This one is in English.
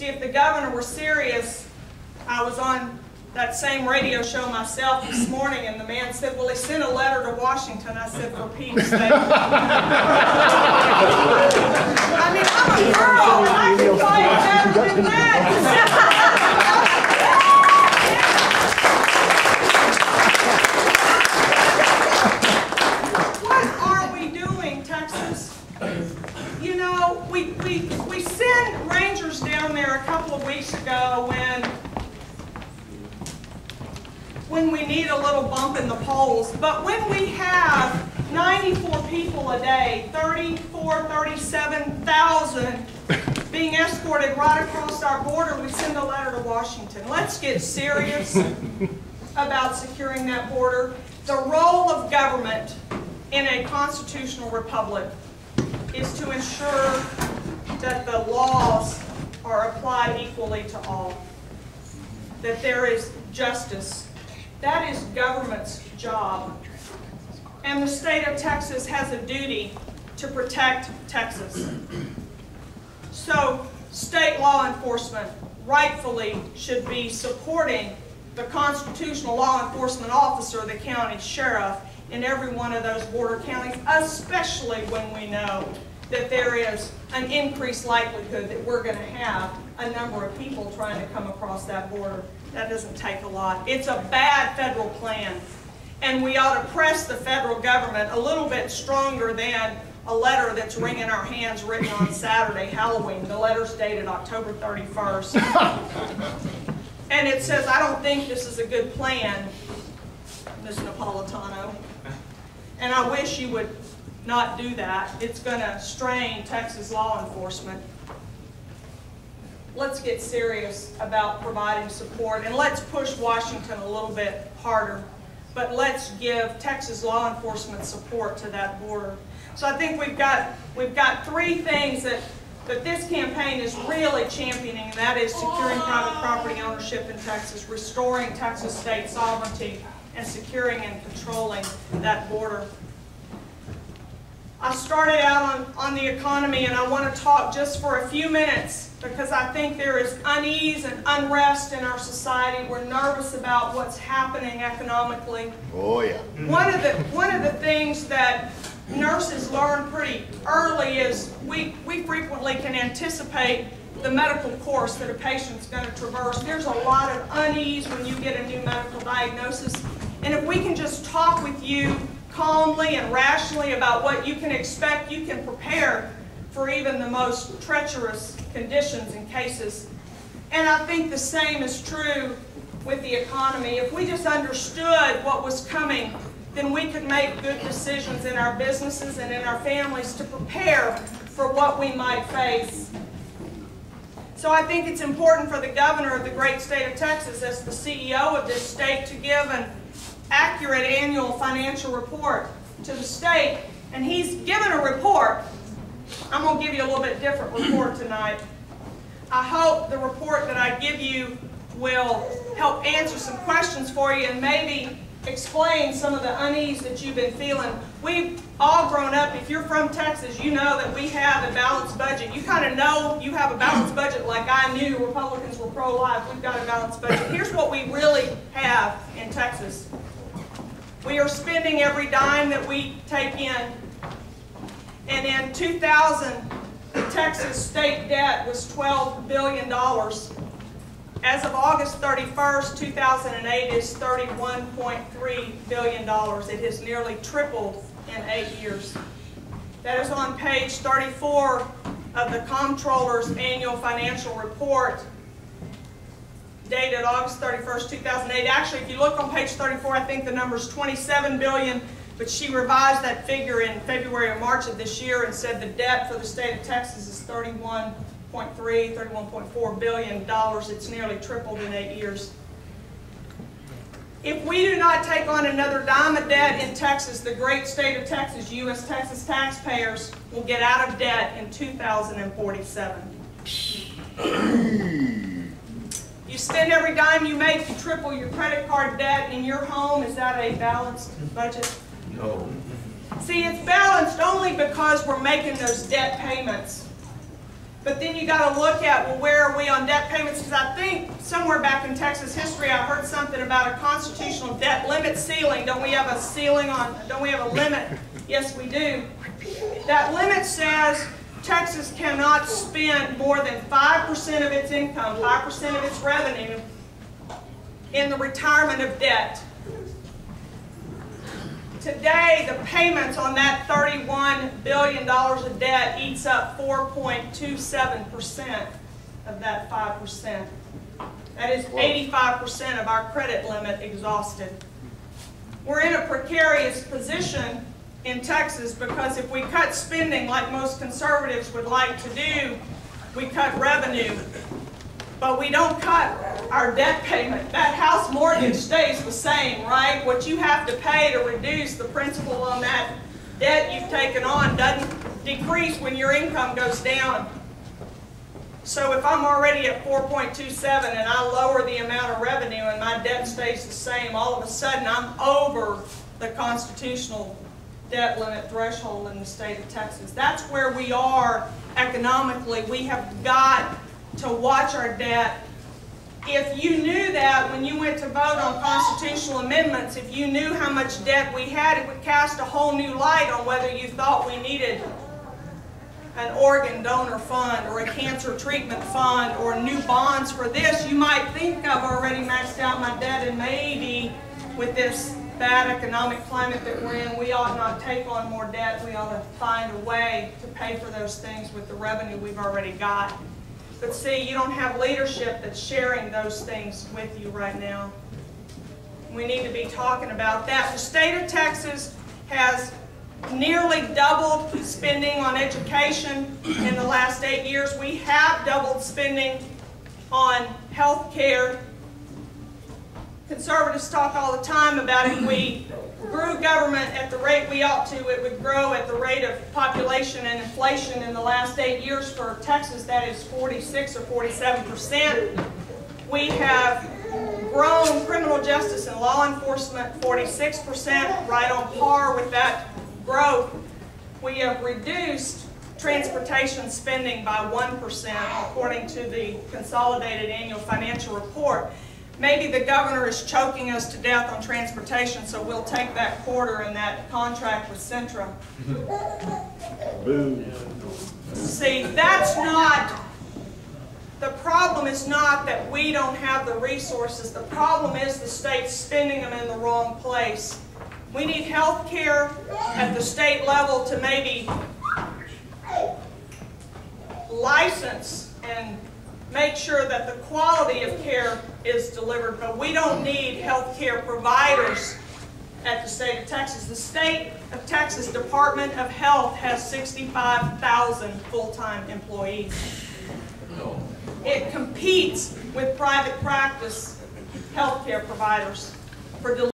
See, if the governor were serious, I was on that same radio show myself this morning, and the man said, well, he sent a letter to Washington. I said, for Pete's sake. I mean, I'm a girl, and I can fight better than that. What are we doing, Texas? You know, we sent rangers down there a couple of weeks ago when we need a little bump in the polls. But when we have 94 people a day, 37,000 being escorted right across our border, we send a letter to Washington. Let's get serious about securing that border. The role of government in a constitutional republic is to ensure that the laws are applied equally to all, that there is justice. That is government's job. And the state of Texas has a duty to protect Texas. So state law enforcement rightfully should be supporting the constitutional law enforcement officer, the county sheriff, in every one of those border counties, especially when we know that there is an increased likelihood that we're going to have a number of people trying to come across that border. That doesn't take a lot. It's a bad federal plan, and we ought to press the federal government a little bit stronger than a letter that's wringing our hands written on Saturday, Halloween. The letter's dated October 31st. And it says, I don't think this is a good plan, Ms. Napolitano. And I wish you would not do that. It's going to strain Texas law enforcement. Let's get serious about providing support, and let's push Washington a little bit harder. But let's give Texas law enforcement support to that border. So I think we've got three things that this campaign is really championing, and that is securing private property ownership in Texas, restoring Texas state sovereignty, and securing and controlling that border. I started out on the economy, and I want to talk just for a few minutes because I think there is unease and unrest in our society. We're nervous about what's happening economically. Oh yeah. One of the things that nurses learn pretty early is we frequently can anticipate the medical course that a patient's going to traverse. There's a lot of unease when you get a new medical diagnosis. And if we can just talk with you calmly and rationally about what you can expect, you can prepare for even the most treacherous conditions and cases. And I think the same is true with the economy. If we just understood what was coming, then we could make good decisions in our businesses and in our families to prepare for what we might face. So I think it's important for the governor of the great state of Texas, as the CEO of this state, to give an accurate annual financial report to the state. And he's given a report. I'm going to give you a little bit different report tonight. I hope the report that I give you will help answer some questions for you and maybe explain some of the unease that you've been feeling. We've all grown up, if you're from Texas, you know that we have a balanced budget. You kind of know you have a balanced budget like I knew Republicans were pro-life. We've got a balanced budget. Here's what we really have in Texas. We are spending every dime that we take in. And in 2000, the Texas state debt was $12 billion. As of August 31st, 2008, it's $31.3 billion. It has nearly tripled in 8 years. That is on page 34 of the Comptroller's annual financial report, dated August 31st, 2008. Actually, if you look on page 34, I think the number is $27 billion, but she revised that figure in February or March of this year and said the debt for the state of Texas is $31.4 billion. It's nearly tripled in 8 years. If we do not take on another dime of debt in Texas, the great state of Texas, you as Texas taxpayers, will get out of debt in 2047. You spend every dime you make to triple your credit card debt in your home. Is that a balanced budget? No. See, it's balanced only because we're making those debt payments. But then you got to look at, well, where are we on debt payments? Because I think somewhere back in Texas history, I heard something about a constitutional debt limit ceiling. Don't we have a ceiling on, don't we have a limit? Yes, we do. That limit says Texas cannot spend more than 5% of its income, 5% of its revenue in the retirement of debt. Today, the payments on that $31 billion of debt eats up 4.27% of that 5%. That is 85% of our credit limit exhausted. We're in a precarious position in Texas because if we cut spending like most conservatives would like to do, we cut revenue. But we don't cut our debt payment. That house mortgage stays the same, right? What you have to pay to reduce the principal on that debt you've taken on doesn't decrease when your income goes down. So if I'm already at 4.27 and I lower the amount of revenue and my debt stays the same, all of a sudden I'm over the constitutional debt limit threshold in the state of Texas. That's where we are economically. We have got to watch our debt. If you knew that when you went to vote on constitutional amendments, if you knew how much debt we had, it would cast a whole new light on whether you thought we needed an organ donor fund or a cancer treatment fund or new bonds for this. You might think I've already maxed out my debt and maybe with this bad economic climate that we're in, we ought not take on more debt. We ought to find a way to pay for those things with the revenue we've already got. But see, you don't have leadership that's sharing those things with you right now. We need to be talking about that. The state of Texas has nearly doubled spending on education in the last 8 years. We have doubled spending on health care. Conservatives talk all the time about if we grew government at the rate we ought to, it would grow at the rate of population and inflation. In the last 8 years for Texas, that is 46 or 47%. We have grown criminal justice and law enforcement 46%, right on par with that growth. We have reduced transportation spending by 1%, according to the Consolidated Annual Financial Report. Maybe the governor is choking us to death on transportation, so we'll take that quarter in that contract with Centra. See, that's not, the problem is not that we don't have the resources. The problem is the state's spending them in the wrong place. We need health care at the state level to maybe license and make sure that the quality of care is delivered, but we don't need health care providers at the state of Texas. The state of Texas Department of Health has 65,000 full-time employees. It competes with private practice health care providers for